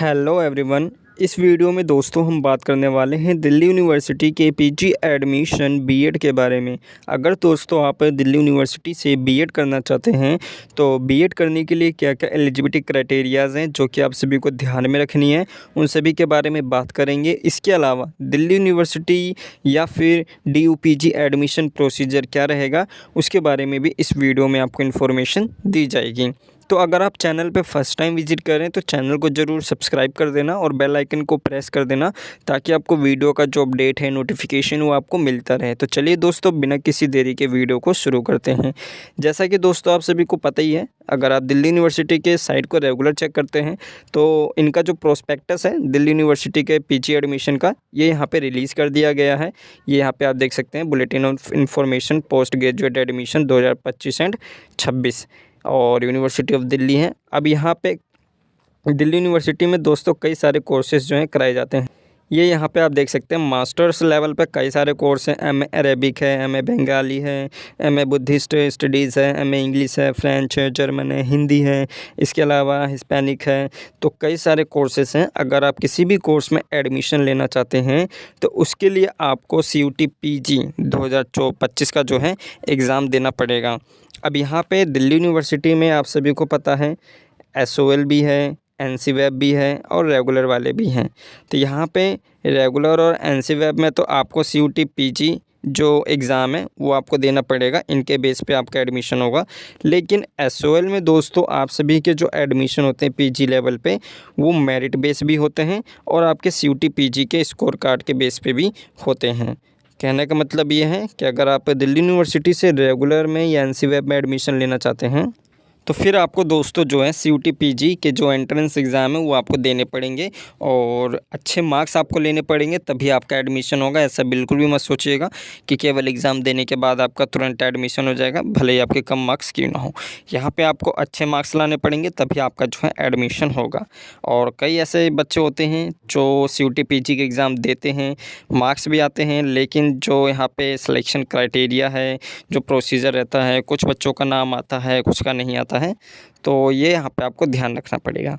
Hello everyone. इस video में दोस्तों हम बात करने वाले हैं दिल्ली यूनिवर्सिटी के पीजी एडमिशन बीएड के बारे में। अगर दोस्तों आप दिल्ली यूनिवर्सिटी से बीएड करना चाहते हैं तो बीएड करने के लिए क्या क्या एलिजिबिलिटी क्राइटेरियाज़ हैं जो कि आप सभी को ध्यान में रखनी है, उन सभी के बारे में बात करेंगे। इसके अलावा दिल्ली यूनिवर्सिटी या फिर DUPG एडमिशन प्रोसीजर क्या रहेगा उसके बारे में भी इस वीडियो में आपको इन्फॉर्मेशन दी जाएगी। तो अगर आप चैनल पे फर्स्ट टाइम विजिट करें तो चैनल को ज़रूर सब्सक्राइब कर देना और बेल आइकन को प्रेस कर देना ताकि आपको वीडियो का जो अपडेट है, नोटिफिकेशन, वो आपको मिलता रहे। तो चलिए दोस्तों, बिना किसी देरी के वीडियो को शुरू करते हैं। जैसा कि दोस्तों आप सभी को पता ही है, अगर आप दिल्ली यूनिवर्सिटी के साइट को रेगुलर चेक करते हैं तो इनका जो प्रोस्पेक्टस है दिल्ली यूनिवर्सिटी के पीजी एडमिशन का, ये यहाँ पे रिलीज़ कर दिया गया है। ये यहाँ पे आप देख सकते हैं, bulletin of information post graduate admission 2025 and 26 और यूनिवर्सिटी ऑफ दिल्ली है। अब यहाँ पे दिल्ली यूनिवर्सिटी में दोस्तों कई सारे कोर्सेज़ जो हैं कराए जाते हैं। ये यहाँ पे आप देख सकते हैं, मास्टर्स लेवल पे कई सारे कोर्स हैं। MA अरेबिक है, MA बंगाली है, MA बुद्धिस्ट स्टडीज़ है, MA इंग्लिश है, फ्रेंच है, जर्मन है, हिंदी है, इसके अलावा हिस्पैनिक है। तो कई सारे कोर्सेज़ हैं। अगर आप किसी भी कोर्स में एडमिशन लेना चाहते हैं तो उसके लिए आपको CUT PG 2025 का जो है एग्ज़ाम देना पड़ेगा। अब यहाँ पे दिल्ली यूनिवर्सिटी में आप सभी को पता है SOL भी है, NCVEB भी है और रेगुलर वाले भी हैं। तो यहाँ पे रेगुलर और NCVEB में तो आपको CUT PG जो एग्ज़ाम है वो आपको देना पड़ेगा, इनके बेस पे आपका एडमिशन होगा। लेकिन SOL में दोस्तों आप सभी के जो एडमिशन होते हैं PG लेवल पे वो मेरिट बेस भी होते हैं और आपके CUT PG के स्कोर कार्ड के बेस पे भी होते हैं। कहने का मतलब ये है कि अगर आप दिल्ली यूनिवर्सिटी से रेगुलर में या NCVEB में एडमिशन लेना चाहते हैं तो फिर आपको दोस्तों जो है CUT PG के जो एंट्रेंस एग्ज़ाम है वो आपको देने पड़ेंगे और अच्छे मार्क्स आपको लेने पड़ेंगे, तभी आपका एडमिशन होगा। ऐसा बिल्कुल भी मत सोचिएगा कि केवल एग्ज़ाम देने के बाद आपका तुरंत एडमिशन हो जाएगा, भले ही आपके कम मार्क्स क्यों ना हो। यहाँ पे आपको अच्छे मार्क्स लाने पड़ेंगे तभी आपका जो है एडमिशन होगा। और कई ऐसे बच्चे होते हैं जो CUT PG के एग्ज़ाम देते हैं, मार्क्स भी आते हैं, लेकिन जो यहाँ पर सिलेक्शन क्राइटेरिया है, जो प्रोसीजर रहता है, कुछ बच्चों का नाम आता है, कुछ का नहीं आता है। तो ये यहाँ पे आपको ध्यान रखना पड़ेगा।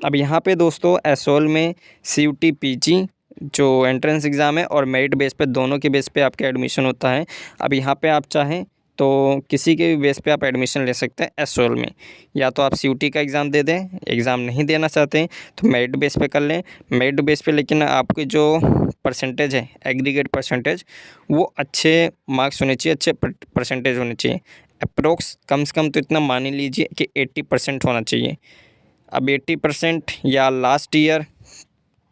अब यहाँ पे दोस्तों SOL में CUT PG जो एंट्रेंस एग्ज़ाम है और मेरिट बेस पे, दोनों के बेस पे आपका एडमिशन होता है। अब यहाँ पे आप चाहें तो किसी के भी बेस पे आप एडमिशन ले सकते हैं SOL में। या तो आप CUT का एग्ज़ाम दे दें, एग्ज़ाम नहीं देना चाहते हैं तो मेरिट बेस पे कर लें। मेरिट बेस पे लेकिन आपकी जो परसेंटेज है, एग्रीगेट परसेंटेज, वो अच्छे मार्क्स होने चाहिए, अच्छे परसेंटेज होने चाहिए। अप्रोक्स कम से कम तो इतना मान ही लीजिए कि 80% होना चाहिए। अब 80% या लास्ट ईयर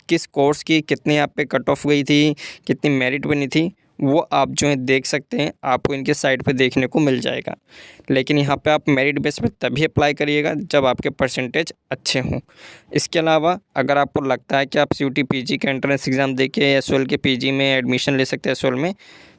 किस कोर्स की कितनी आप पे कट ऑफ गई थी, कितनी मेरिट बनी थी, वो आप जो है देख सकते हैं, आपको इनके साइट पे देखने को मिल जाएगा। लेकिन यहाँ पे आप मेरिट बेस पे तभी अप्लाई करिएगा जब आपके परसेंटेज अच्छे हों। इसके अलावा अगर आपको लगता है कि आप CUT PG का एंट्रेंस एग्ज़ाम देके SOL के PG में एडमिशन ले सकते हैं SOL में,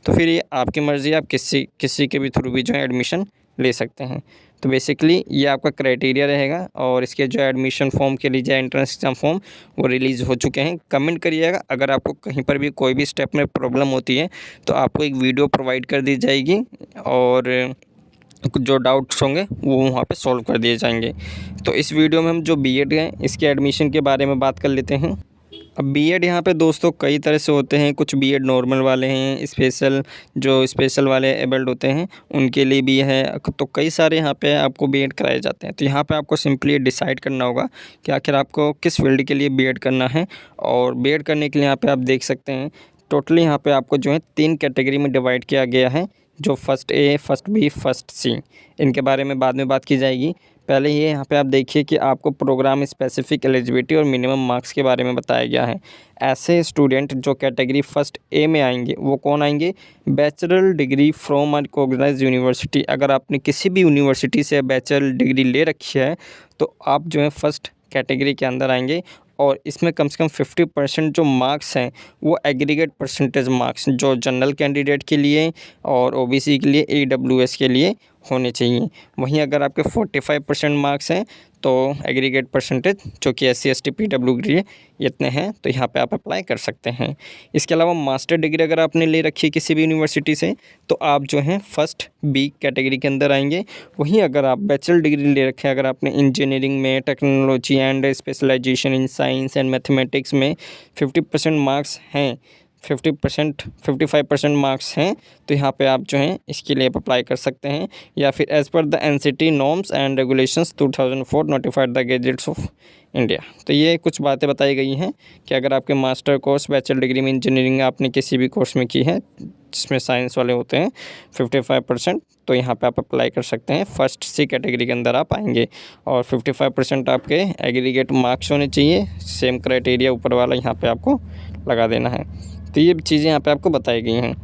तो फिर ये आपकी मर्ज़ी, आप किसी के भी थ्रू भी जो है एडमिशन ले सकते हैं। तो बेसिकली ये आपका क्राइटेरिया रहेगा। और इसके जो एडमिशन फॉर्म के लिए एंट्रेंस एग्ज़ाम फॉर्म वो रिलीज़ हो चुके हैं। कमेंट करिएगा अगर आपको कहीं पर भी कोई भी स्टेप में प्रॉब्लम होती है तो आपको एक वीडियो प्रोवाइड कर दी जाएगी और जो डाउट्स होंगे वो वहाँ पे सॉल्व कर दिए जाएंगे। तो इस वीडियो में हम जो बीएड है इसके एडमिशन के बारे में बात कर लेते हैं। अब बीएड यहाँ पे दोस्तों कई तरह से होते हैं। कुछ बीएड नॉर्मल वाले हैं, स्पेशल वाले एबल्ड होते हैं उनके लिए भी है। तो कई सारे यहाँ पे आपको बीएड कराए जाते हैं। तो यहाँ पे आपको सिंपली डिसाइड करना होगा कि आखिर आपको किस फील्ड के लिए बीएड करना है। और बीएड करने के लिए यहाँ पे आप देख सकते हैं टोटली यहाँ पे आपको जो है 3 कैटेगरी में डिवाइड किया गया है, जो first A, first B, first C। इनके बारे में बाद में बात की जाएगी। पहले ये यहाँ पे आप देखिए कि आपको प्रोग्राम स्पेसिफिक एलिजिबिलिटी और मिनिमम मार्क्स के बारे में बताया गया है। ऐसे स्टूडेंट जो कैटेगरी फर्स्ट A में आएंगे वो कौन आएंगे? Bachelor degree from a recognised university. अगर आपने किसी भी यूनिवर्सिटी से बैचलर डिग्री ले रखी है तो आप जो है फर्स्ट कैटेगरी के अंदर आएंगे। और इसमें कम से कम 50% जो मार्क्स हैं वो एग्रीगेट परसेंटेज मार्क्स, जो जनरल कैंडिडेट के लिए और OBC के लिए, AWS के लिए होने चाहिए। वहीं अगर आपके 45% मार्क्स हैं तो एग्रीगेट परसेंटेज जो कि SC ST PWD के लिए इतने हैं, तो यहाँ पे आप अप्लाई कर सकते हैं। इसके अलावा मास्टर डिग्री अगर आपने ले रखी है किसी भी यूनिवर्सिटी से तो आप जो हैं फर्स्ट B कैटेगरी के अंदर आएंगे। वहीं अगर आप बैचलर डिग्री ले रखे हैं, अगर आपने इंजीनियरिंग में, technology and specialisation in science and mathematics में 50% मार्क्स हैं, 55% मार्क्स हैं, तो यहाँ पे आप जो हैं इसके लिए अप्लाई कर सकते हैं। या फिर as per the NCT norms and regulations 2004 notified the gadgets of India. तो ये कुछ बातें बताई गई हैं कि अगर आपके मास्टर कोर्स बैचलर डिग्री में इंजीनियरिंग आपने किसी भी कोर्स में की है जिसमें साइंस वाले होते हैं 55%, तो यहाँ पे आप अप्लाई कर सकते हैं। फर्स्ट C कैटेगरी के अंदर आप आएंगे और 55% आपके एग्रीगेट मार्क्स होने चाहिए। सेम क्राइटेरिया ऊपर वाला यहाँ पे आपको लगा देना है। तो ये चीज़ें यहाँ पे आपको बताई गई हैं।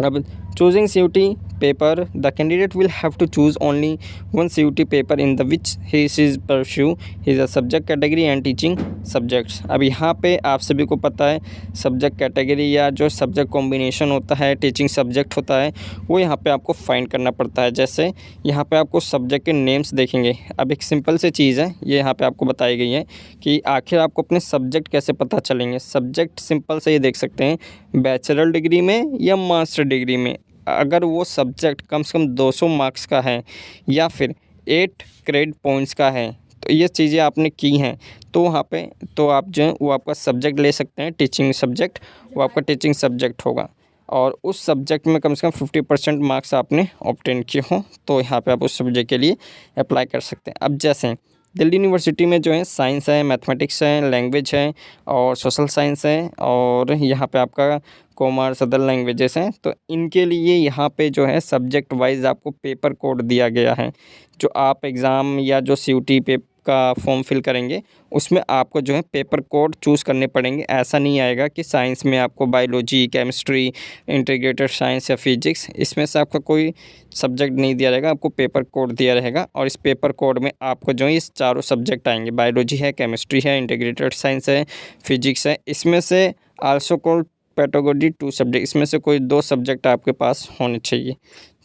अब choosing CUT paper, the candidate will have to choose only one CUT paper in the which he is pursue his a subject category and teaching subjects. अब यहाँ पे आप सभी को पता है सब्जेक्ट कैटेगरी या जो सब्जेक्ट कॉम्बिनेशन होता है, टीचिंग सब्जेक्ट होता है, वो यहाँ पे आपको फाइंड करना पड़ता है। जैसे यहाँ पे आपको सब्जेक्ट के नेम्स देखेंगे। अब एक सिंपल सी चीज़ है, ये यहाँ पे आपको बताई गई है कि आखिर आपको अपने सब्जेक्ट कैसे पता चलेंगे। सब्जेक्ट सिंपल से ये देख सकते हैं, बैचलर डिग्री में या मास्टर डिग्री में अगर वो सब्जेक्ट कम से कम 200 मार्क्स का है या फिर 8 क्रेडिट पॉइंट्स का है, तो ये चीज़ें आपने की हैं, तो वहाँ पे तो आप जो है वो आपका सब्जेक्ट ले सकते हैं, टीचिंग सब्जेक्ट, वो आपका टीचिंग सब्जेक्ट होगा। और उस सब्जेक्ट में कम से कम 50% मार्क्स आपने ऑब्टेन किए हों, तो यहाँ पे आप उस सब्जेक्ट के लिए अप्लाई कर सकते हैं। अब जैसे दिल्ली यूनिवर्सिटी में जो है साइंस है, मैथमेटिक्स है, लैंग्वेज है और सोशल साइंस है, और यहाँ पे आपका कॉमर्स, अदर लैंग्वेजेस हैं, तो इनके लिए यहाँ पे जो है सब्जेक्ट वाइज आपको पेपर कोड दिया गया है। जो आप एग्ज़ाम या जो CUT पे का फॉर्म फिल करेंगे उसमें आपको जो है पेपर कोड चूज़ करने पड़ेंगे। ऐसा नहीं आएगा कि साइंस में आपको बायोलॉजी, केमिस्ट्री, इंटीग्रेटेड साइंस या फिजिक्स, इसमें से आपका कोई सब्जेक्ट नहीं दिया जाएगा, आपको पेपर कोड दिया रहेगा। और इस पेपर कोड में आपको जो है इस चारों सब्जेक्ट आएंगे, बायोलॉजी है, केमिस्ट्री है, इंटीग्रेटेड साइंस है, फिजिक्स है। इसमें से आल्सो कॉल्ड पेडागोजी 2 सब्जेक्ट, इसमें से कोई 2 सब्जेक्ट आपके पास होने चाहिए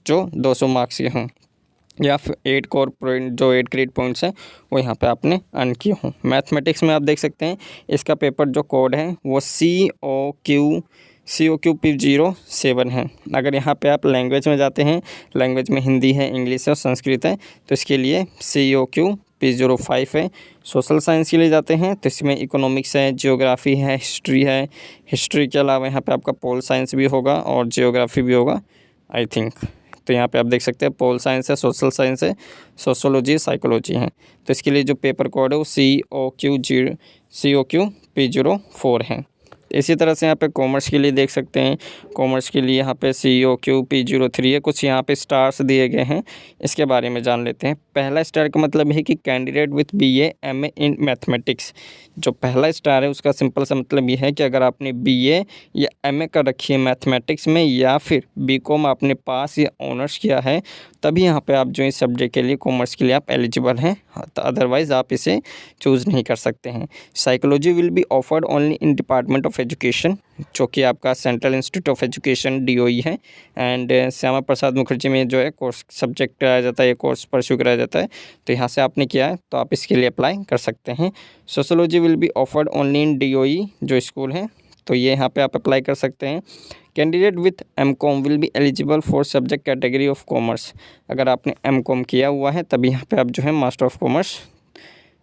जो 200 मार्क्स के हों, या फिर 8 कोर पॉइंट जो 8 क्रेडिट पॉइंट्स हैं वो यहाँ पे आपने अर्न किए हों। मैथमेटिक्स में आप देख सकते हैं इसका पेपर जो कोड है वो COQ P07 है। अगर यहाँ पे आप लैंग्वेज में जाते हैं, लैंग्वेज में हिंदी है, इंग्लिश है और संस्कृत है, तो इसके लिए COQ P05 है। सोशल साइंस के लिए जाते हैं तो इसमें इकोनॉमिक्स है, जियोग्राफी है, हिस्ट्री है। हिस्ट्री के अलावा यहाँ पे आपका पोल साइंस भी होगा और जियोग्राफी भी होगा आई थिंक। तो यहाँ पे आप देख सकते हैं पोल साइंस है, सोशल साइंस है, सोशोलॉजी, साइकोलॉजी है। तो इसके लिए जो पेपर कोड है वो COQ P04 है। इसी तरह से यहाँ पे कॉमर्स के लिए देख सकते हैं, कॉमर्स के लिए यहाँ पे COQ P03 है। कुछ यहाँ पे स्टार्स दिए गए हैं, इसके बारे में जान लेते हैं। पहला स्टार का मतलब है कि candidate with BA MA in mathematics. जो पहला स्टार है उसका सिंपल सा मतलब ये है कि अगर आपने BA या MA कर रखी है मैथमेटिक्स में या फिर BCom आपने पास या ऑनर्स किया है, तभी यहाँ पे आप जो इस सब्जेक्ट के लिए, कॉमर्स के लिए आप एलिजिबल हैं, तो अदरवाइज़ आप इसे चूज़ नहीं कर सकते हैं। Psychology will be offered only in department of education, जो कि आपका central institute of education DOE है, एंड श्यामा प्रसाद मुखर्जी में जो है कोर्स सब्जेक्ट कराया जाता है, ये कोर्स परस्यू कराया जाता है। तो यहाँ से आपने किया है तो आप इसके लिए अप्लाई कर सकते हैं। Sociology will be offered only in DOE जो स्कूल है, तो ये यहाँ पे आप अप्लाई कर सकते हैं। Candidate with MCOM will be eligible for subject category of commerce. अगर आपने MCOM किया हुआ है तभी यहाँ पे आप जो है मास्टर ऑफ कॉमर्स,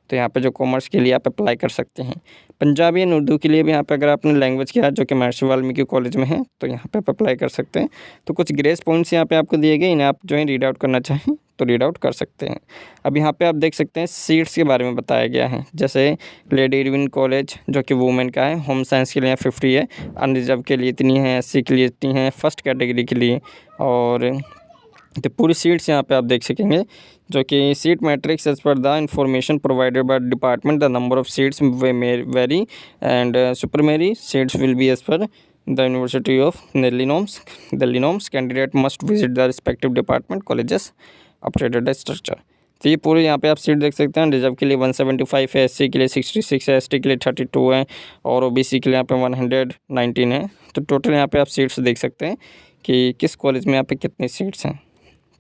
तो यहाँ पे जो कॉमर्स के लिए आप अप्लाई कर सकते हैं। पंजाबी एंड उर्दू के लिए भी यहाँ पे अगर आपने लैंग्वेज किया जो कि महर्षि वाल्मीकि कॉलेज में है, तो यहाँ पे आप अप्लाई कर सकते हैं। तो कुछ ग्रेस पॉइंट्स यहाँ पे आपको दिए गए, इन्हें आप जो है रीड आउट करना चाहें तो रीड आउट कर सकते हैं। अब यहाँ पे आप देख सकते हैं सीट्स के बारे में बताया गया है। जैसे लेडी इरविन कॉलेज जो कि वुमेन का है, होम साइंस के लिए 50 है, अनरिजर्व के लिए इतनी है, SC के लिए इतनी है, फर्स्ट कैटेगरी के लिए। और तो पूरी सीट्स यहाँ पे आप देख सकेंगे जो कि seat matrix as per the information provided by department, the number of seats vary and supernumerary seats will be as per the University of Delhi norms. Candidate must visit the respective department colleges updated structure. तो ये पूरे यहाँ पे आप seat देख सकते हैं। Reserve के लिए 175 है, SC के लिए 66 है, ST के लिए 32 है और OBC के लिए यहाँ पे 119 है। तो टोटल यहाँ पे आप सीट्स देख सकते हैं कि किस कॉलेज में यहाँ पे कितनी सीट्स हैं।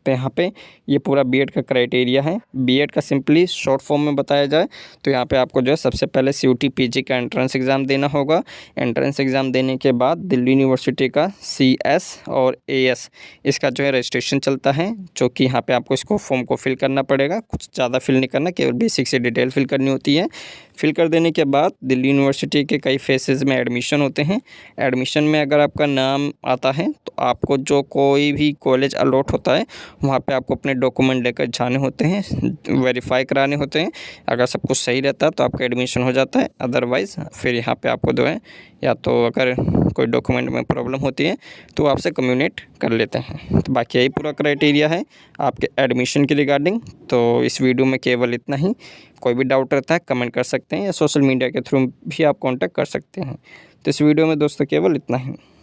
तो यहाँ पे ये पूरा बीएड का क्राइटेरिया है। बीएड का सिंपली शॉर्ट फॉर्म में बताया जाए तो यहाँ पे आपको जो है सबसे पहले सीयूटी पीजी का एंट्रेंस एग्ज़ाम देना होगा। एंट्रेंस एग्ज़ाम देने के बाद दिल्ली यूनिवर्सिटी का सीएस और एएस इसका जो है रजिस्ट्रेशन चलता है, जो कि यहाँ पे आपको इसको फॉर्म को फिल करना पड़ेगा। कुछ ज़्यादा फिल नहीं करना, केवल बेसिक से डिटेल फिल करनी होती है। फिल कर देने के बाद दिल्ली यूनिवर्सिटी के कई फेसेस में एडमिशन होते हैं। एडमिशन में अगर आपका नाम आता है तो आपको जो कोई भी कॉलेज अलॉट होता है वहाँ पे आपको अपने डॉक्यूमेंट लेकर जाने होते हैं, वेरीफाई कराने होते हैं। अगर सब कुछ सही रहता है तो आपका एडमिशन हो जाता है, अदरवाइज़ फिर यहाँ पे आपको जो है या तो अगर कोई डॉक्यूमेंट में प्रॉब्लम होती है तो आपसे कम्युनिकेट कर लेते हैं। तो बाकी यही पूरा क्राइटेरिया है आपके एडमिशन के रिगार्डिंग। तो इस वीडियो में केवल इतना ही। कोई भी डाउट रहता है कमेंट कर सकते हैं या सोशल मीडिया के थ्रू भी आप कांटेक्ट कर सकते हैं। तो इस वीडियो में दोस्तों केवल इतना ही।